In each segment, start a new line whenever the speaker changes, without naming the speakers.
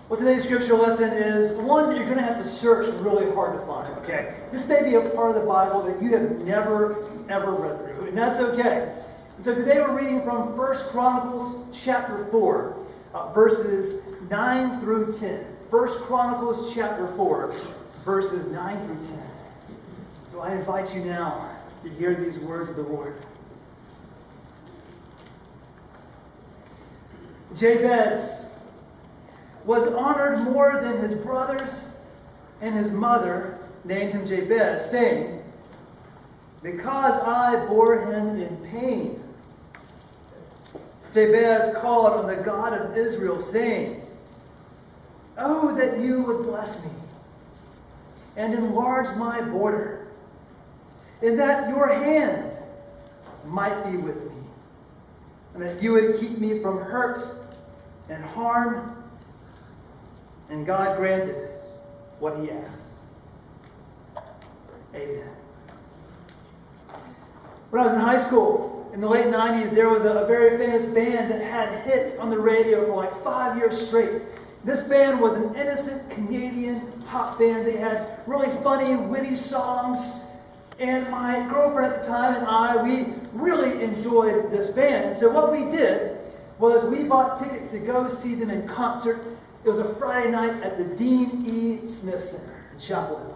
Well, today's scripture lesson is one that you're going to have to search really hard to find, okay? This may be a part of the Bible that you have never, ever read through, and that's okay. And so today we're reading from 1 Chronicles chapter 4, verses 9 through 10. 1 Chronicles chapter 4, verses 9 through 10. So I invite you now to hear these words of the Lord. Jabez was honored more than his brothers, and his mother named him Jabez, saying, "Because I bore him in pain." Jabez called on the God of Israel, saying, "Oh, that you would bless me, and enlarge my border, and that your hand might be with me, and that you would keep me from hurt and harm." And God granted what he asked. Amen. When I was in high school, in the late 90s, there was a very famous band that had hits on the radio for like 5 years straight. This band was an innocent Canadian pop band. They had really funny, witty songs. And my girlfriend at the time and I, we really enjoyed this band. And so what we did was we bought tickets to go see them in concert. It was a Friday night at the Dean E. Smith Center in Chapel Hill.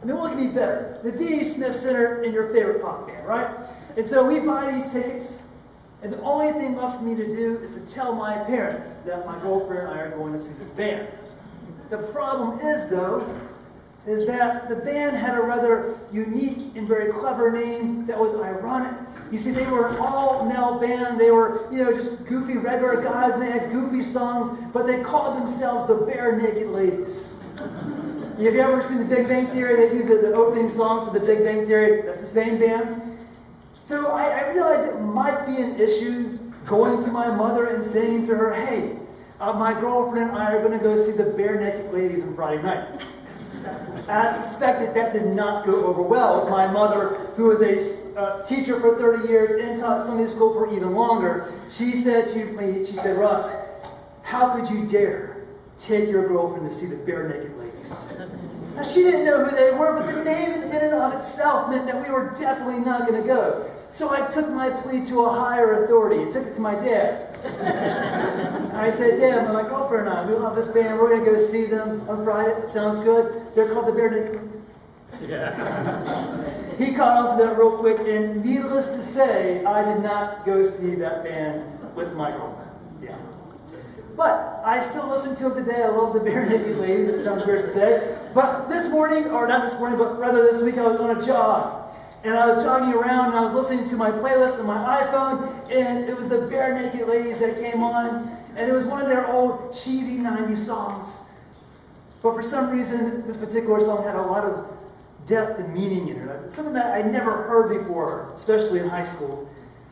I mean, what could be better? The Dean E. Smith Center and your favorite pop band, right? And so we buy these tickets, and the only thing left for me to do is to tell my parents that my girlfriend and I are going to see this band. The problem is, though, is that the band had a rather unique and very clever name that was ironic. You see, they were an all-male band. They were, just goofy, regular guys, and they had goofy songs, but they called themselves the Bare Naked Ladies. Have you ever seen The Big Bang Theory? They do the opening song for The Big Bang Theory. That's the same band. So I realized it might be an issue going to my mother and saying to her, "Hey, my girlfriend and I are going to go see the Bare Naked Ladies on Friday night." I suspected that did not go over well with my mother, who was a teacher for 30 years and taught Sunday school for even longer. She said to me, "Russ, how could you dare take your girlfriend to see the Bare Naked Ladies?" Now, she didn't know who they were, but the name in and of itself meant that we were definitely not going to go. So I took my plea to a higher authority. I took it to my dad. I said, "Dad, my girlfriend and I, we love this band. We're going to go see them on Friday. It sounds good. They're called the Bare Naked Ladies." Yeah. He caught on to that real quick, and needless to say, I did not go see that band with my girlfriend. Yeah. But I still listen to them today. I love the Bare Naked Ladies. It sounds weird to say. But this morning, or not this morning, but rather this week, I was on a jog. And I was jogging around, and I was listening to my playlist on my iPhone, and it was the Bare Naked Ladies that came on. And it was one of their old cheesy 90s songs. But for some reason, this particular song had a lot of depth and meaning in it. Something that I never heard before, especially in high school.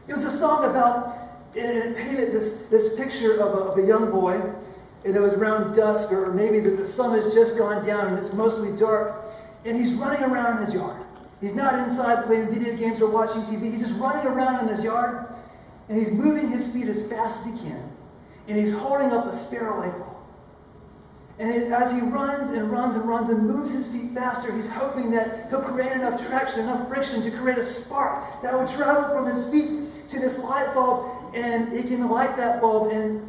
It was a song about, and it painted this picture of a young boy, and it was around dusk, or maybe that the sun has just gone down and it's mostly dark, and he's running around in his yard. He's not inside playing video games or watching TV. He's just running around in his yard, and he's moving his feet as fast as he can, and he's holding up a spare light bulb. And as he runs and runs and runs and moves his feet faster, he's hoping that he'll create enough traction, enough friction to create a spark that will travel from his feet to this light bulb, and he can light that bulb, and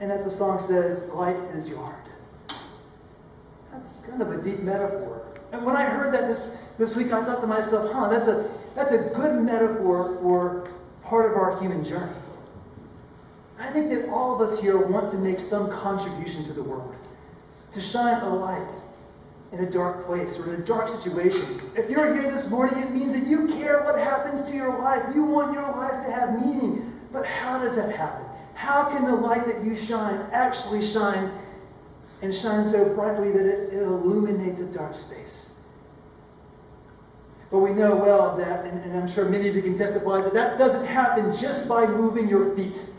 as the song says, light his yard. That's kind of a deep metaphor. And when I heard that this week, I thought to myself, that's a good metaphor for part of our human journey. I think that all of us here want to make some contribution to the world, to shine a light in a dark place or in a dark situation. If you're here this morning, it means that you care what happens to your life. You want your life to have meaning. But how does that happen? How can the light that you shine actually shine and shine so brightly that it illuminates a dark space? But we know well that, and I'm sure many of you can testify, that doesn't happen just by moving your feet.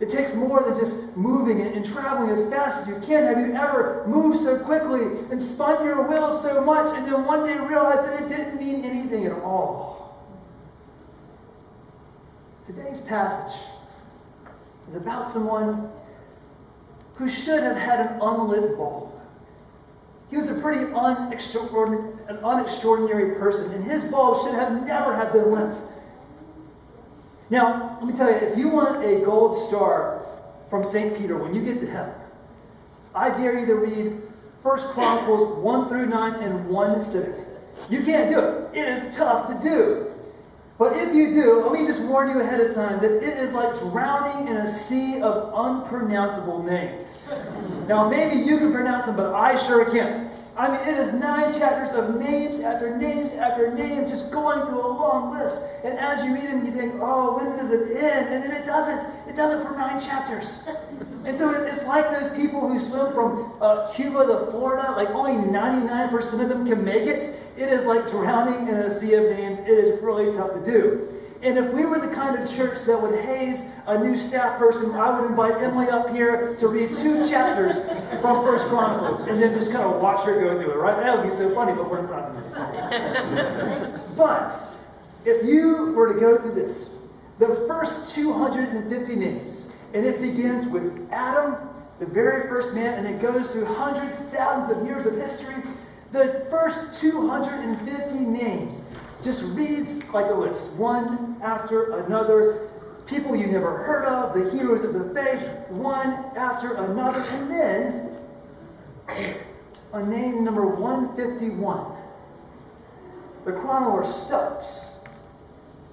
It takes more than just moving and traveling as fast as you can. Have you ever moved so quickly and spun your wheels so much and then one day realized that it didn't mean anything at all? Today's passage is about someone who should have had an unlit bulb. He was a pretty unextraordinary person, and his bulb should have never have been lit. Now, let me tell you, if you want a gold star from St. Peter when you get to heaven, I dare you to read 1 Chronicles 1 through 9 in one sitting. You can't do it. It is tough to do. But if you do, let me just warn you ahead of time that it is like drowning in a sea of unpronounceable names. Now, maybe you can pronounce them, but I sure can't. I mean, it is 9 chapters of names after names after names, just going through a long list. And as you read them, you think, oh, when does it end? And then it doesn't. It doesn't for 9 chapters. And so it's like those people who swim from Cuba to Florida, like only 99% of them can make it. It is like drowning in a sea of names. It is really tough to do. And if we were the kind of church that would haze a new staff person, I would invite Emily up here to read 2 chapters from 1 Chronicles and then just kind of watch her go through it, right? That would be so funny, but we're not going to. But if you were to go through this, the first 250 names, and it begins with Adam, the very first man, and it goes through hundreds, thousands of years of history. The first 250 names just reads like a list, one after another. People you never heard of, the heroes of the faith, one after another. And then, on name number 151, the chronicler stops.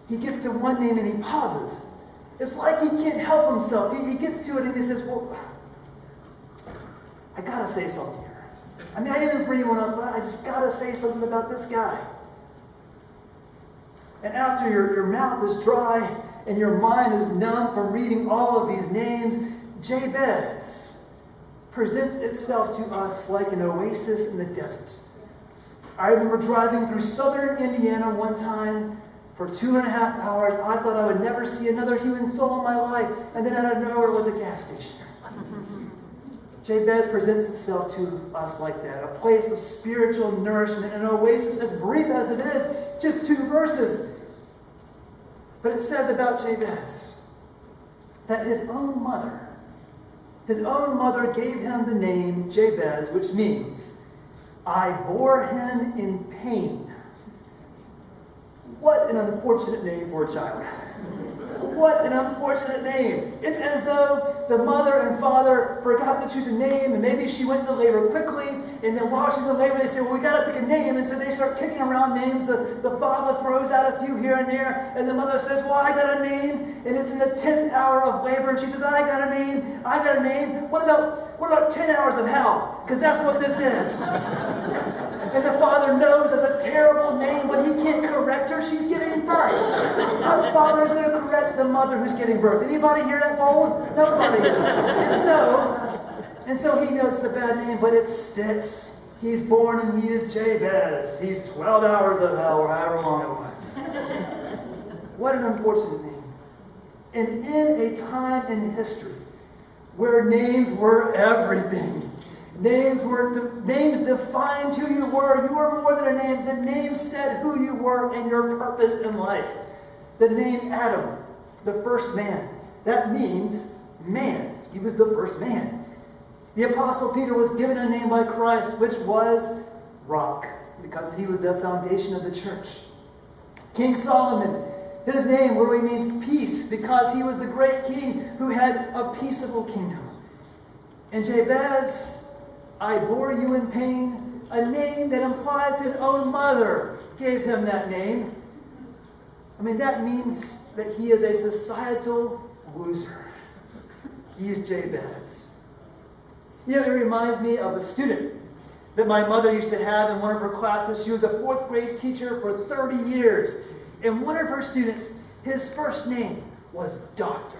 He gets to one name and he pauses. It's like he can't help himself. He gets to it and he says, well, I gotta say something here. I mean, I didn't for anyone else, but I just gotta say something about this guy. And after your mouth is dry and your mind is numb from reading all of these names, Jabez presents itself to us like an oasis in the desert. I remember driving through southern Indiana one time for 2.5 hours. I thought I would never see another human soul in my life, and then out of nowhere was a gas station. Jabez presents itself to us like that, a place of spiritual nourishment, an oasis as brief as it is, just 2 verses. But it says about Jabez that his own mother gave him the name Jabez, which means, I bore him in pain. What an unfortunate name for a child. What an unfortunate name. It's as though the mother and father forgot to choose a name, and maybe she went into labor quickly, and then while she's in labor, they say, well, we got to pick a name, and so they start kicking around names. The father throws out a few here and there, and the mother says, well, I got a name, and it's in the 10th hour of labor, and she says, I got a name. What about 10 hours of hell? Because that's what this is. And the father knows that's a terrible name, but he can't correct her. She's giving birth. What father is going to correct the mother who's giving birth? Anybody hear that phone? Nobody is. And so he knows it's a bad name, but it sticks. He's born and he is Jabez. He's 12 hours of hell, or however long it was. What an unfortunate name. And in a time in history where names were everything, names defined who you were. You were more than a name. The name said who you were and your purpose in life. The name Adam, the first man, that means man. He was the first man. The Apostle Peter was given a name by Christ, which was Rock, because he was the foundation of the church. King Solomon, his name really means peace, because he was the great king who had a peaceable kingdom. And Jabez, I bore you in pain, a name that implies his own mother gave him that name. I mean, that means that he is a societal loser. He is Jabez. You know, it reminds me of a student that my mother used to have in one of her classes. She was a 4th grade teacher for 30 years. And one of her students, his first name was Doctor.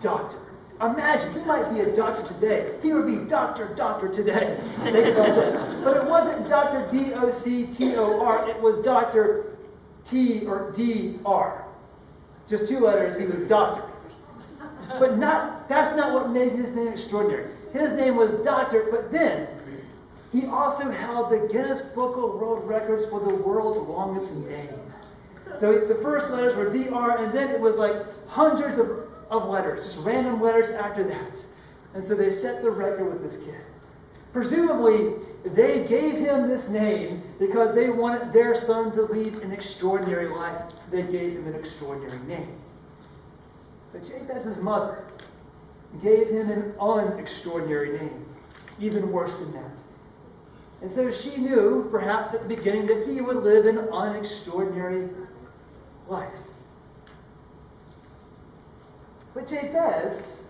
Doctor. Imagine, he might be a doctor today. He would be Doctor today. But it wasn't Dr. D-O-C-T-O-R. It was Dr. T or D-R. Just 2 letters, he was Doctor. But that's not what made his name extraordinary. His name was Doctor, but then he also held the Guinness Book of World Records for the world's longest name. So the first letters were DR, and then it was like hundreds of letters, just random letters after that. And so they set the record with this kid. Presumably, they gave him this name because they wanted their son to lead an extraordinary life. So they gave him an extraordinary name. But Jabez's mother gave him an unextraordinary name. Even worse than that. And so she knew, perhaps at the beginning, that he would live an unextraordinary life. But Jabez,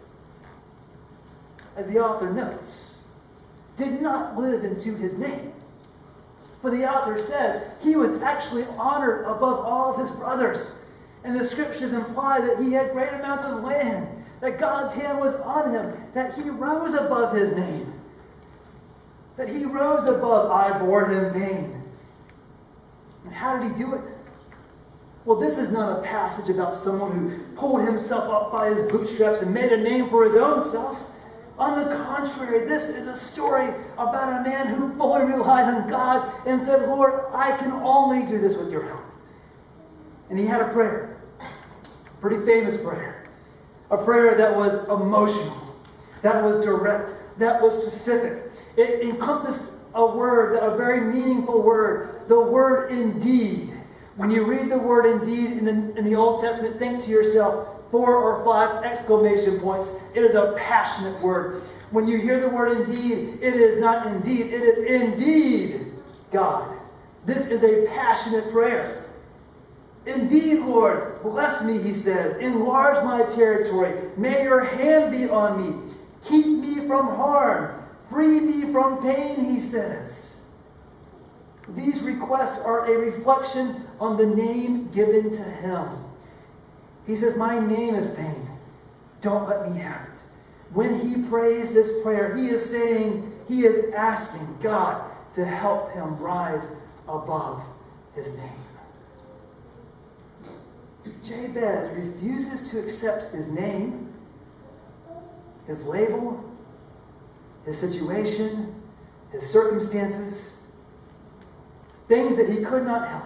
as the author notes, did not live into his name. For the author says he was actually honored above all of his brothers. And the scriptures imply that he had great amounts of land, that God's hand was on him, that he rose above his name. That he rose above, I bore him pain. And how did he do it? Well, this is not a passage about someone who pulled himself up by his bootstraps and made a name for his own self. On the contrary, this is a story about a man who fully relied on God and said, Lord, I can only do this with your help. And he had a prayer. A pretty famous prayer. A prayer that was emotional, that was direct, that was specific. It encompassed a word, a very meaningful word, the word indeed. When you read the word indeed in the Old Testament, think to yourself 4 or 5 exclamation points. It is a passionate word. When you hear the word indeed, it is not indeed, it is indeed God. This is a passionate prayer. Indeed, Lord, bless me, he says. Enlarge my territory. May your hand be on me. Keep me from harm. Free me from pain, he says. These requests are a reflection on the name given to him. He says, my name is pain. Don't let me have it. When he prays this prayer, he is saying, he is asking God to help him rise above his name. Jabez refuses to accept his name, his label, his situation, his circumstances, things that he could not help.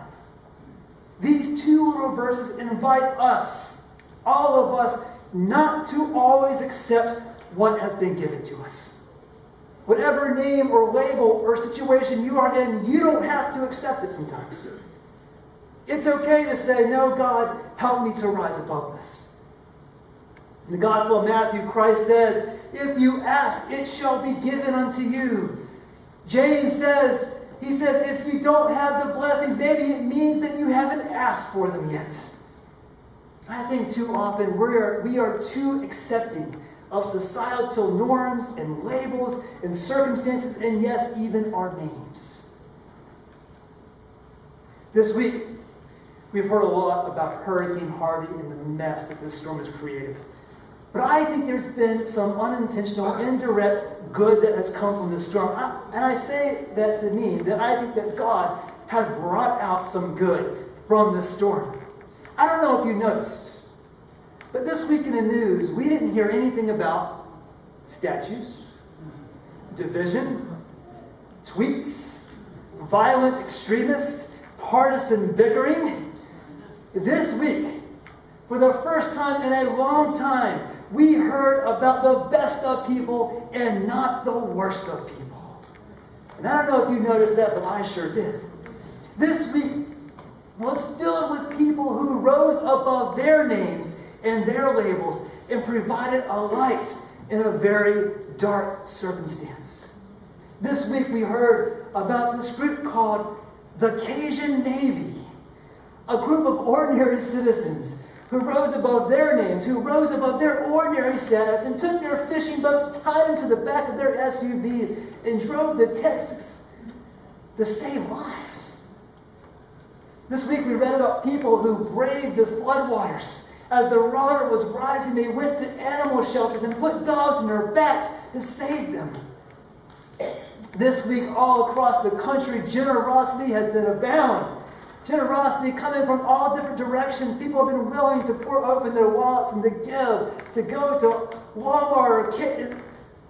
These 2 little verses invite us, all of us, not to always accept what has been given to us. Whatever name or label or situation you are in, you don't have to accept it sometimes. It's okay to say, no, God, help me to rise above this. In the Gospel of Matthew, Christ says, if you ask, it shall be given unto you. James says, he says, if you don't have the blessings, maybe it means that you haven't asked for them yet. I think too often we are too accepting of societal norms and labels and circumstances, and yes, even our names. This week, we've heard a lot about Hurricane Harvey and the mess that this storm has created. But I think there's been some unintentional, indirect good that has come from this storm. And I say that to mean that I think that God has brought out some good from this storm. I don't know if you noticed, but this week in the news, we didn't hear anything about statues, division, tweets, violent extremists, partisan bickering. This week, for the first time in a long time, we heard about the best of people and not the worst of people. And I don't know if you noticed that, but I sure did. This week was filled with people who rose above their names and their labels and provided a light in a very dark circumstance. This week we heard about this group called the Cajun Navy, a group of ordinary citizens who rose above their names, who rose above their ordinary status and took their fishing boats, tied them to the back of their SUVs, and drove to Texas to save lives. This week we read about people who braved the floodwaters. As the water was rising, they went to animal shelters and put dogs on their backs to save them. This week, all across the country, generosity has been abound. Generosity coming from all different directions. People have been willing to pour open their wallets and to give, to go to Walmart or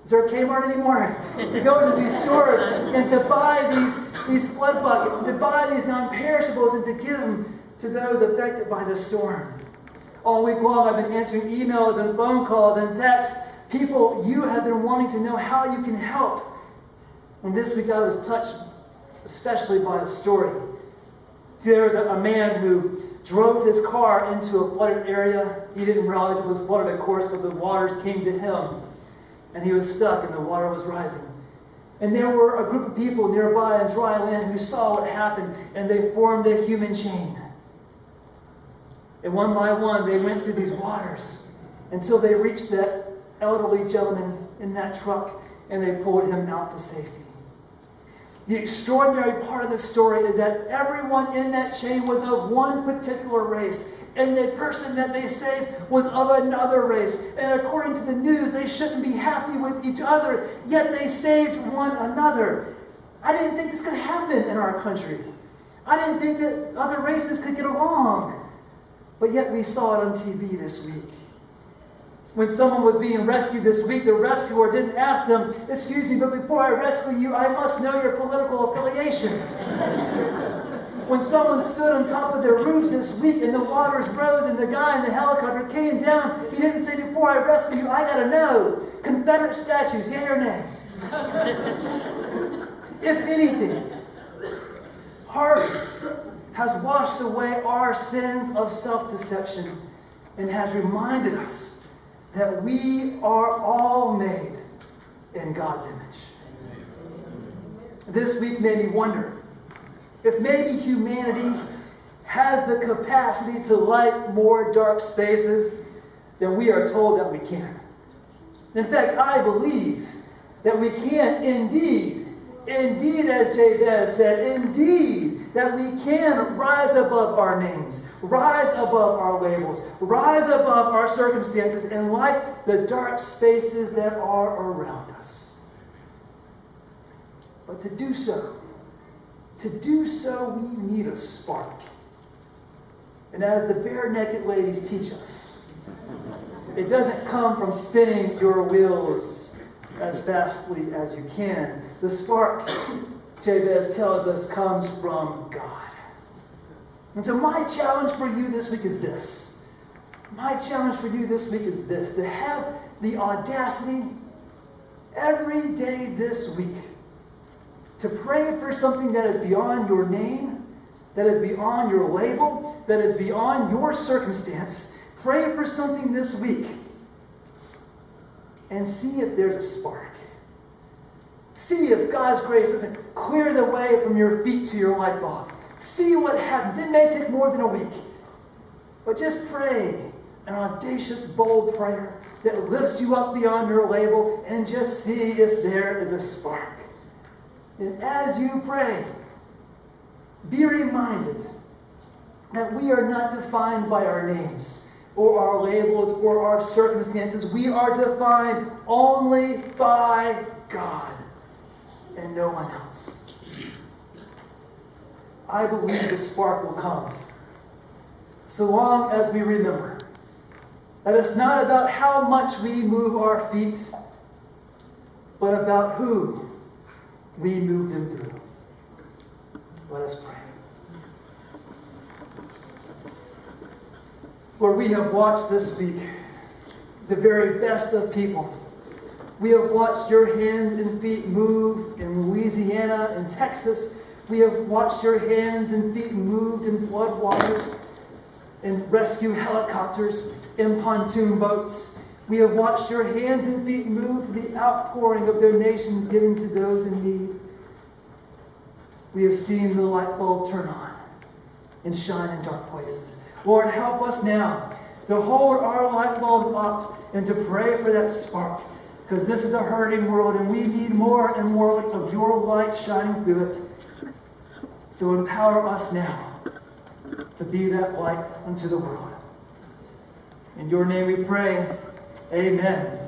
is there a Kmart anymore? To go into these stores and to buy these flood buckets and to buy these non-perishables and to give them to those affected by the storm. All week long, I've been answering emails and phone calls and texts. People, you have been wanting to know how you can help. And this week I was touched especially by a story. There was a man who drove his car into a flooded area. He didn't realize it was flooded, of course, but the waters came to him. And he was stuck and the water was rising. And there were a group of people nearby on dry land who saw what happened, and they formed a human chain. And one by one, they went through these waters until they reached that elderly gentleman in that truck, and they pulled him out to safety. The extraordinary part of this story is that everyone in that chain was of one particular race, and the person that they saved was of another race. And according to the news, they shouldn't be happy with each other, yet they saved one another. I didn't think this could happen in our country. I didn't think that other races could get along. But yet we saw it on TV this week. When someone was being rescued this week, the rescuer didn't ask them, "Excuse me, but before I rescue you, I must know your political affiliation." When someone stood on top of their roofs this week and the waters rose and the guy in the helicopter came down, he didn't say, "Before I rescue you, I gotta know. Confederate statues, yay or nay?" If anything, Harvey has washed away our sins of self-deception and has reminded us that we are all made in God's image. This week made me wonder if maybe humanity has the capacity to light more dark spaces than we are told that we can. In fact, I believe that we can indeed, as Jabez said, indeed, that we can rise above our names, rise above our labels, rise above our circumstances, and light the dark spaces that are around us. But to do so, we need a spark. And as the bare naked ladies teach us, it doesn't come from spinning your wheels as fastly as you can. The spark, Jabez tells us, comes from God. And so my challenge for you this week is this. To have the audacity every day this week to pray for something that is beyond your name, that is beyond your label, that is beyond your circumstance. Pray for something this week and see if there's a spark. See if God's grace doesn't clear the way from your feet to your light bulb. See what happens. It may take more than a week. But just pray an audacious, bold prayer that lifts you up beyond your label and just see if there is a spark. And as you pray, be reminded that we are not defined by our names or our labels or our circumstances. We are defined only by God and no one else. I believe the spark will come, so long as we remember that it's not about how much we move our feet, but about who we move them through. Let us pray. Lord, we have watched this week the very best of people. We have watched your hands and feet move in Louisiana and Texas. We have watched your hands and feet moved in floodwaters, in rescue helicopters, in pontoon boats. We have watched your hands and feet move the outpouring of donations given to those in need. We have seen the light bulb turn on and shine in dark places. Lord, help us now to hold our light bulbs up and to pray for that spark, because this is a hurting world and we need more and more of your light shining through it. So empower us now to be that light unto the world. In your name we pray. Amen.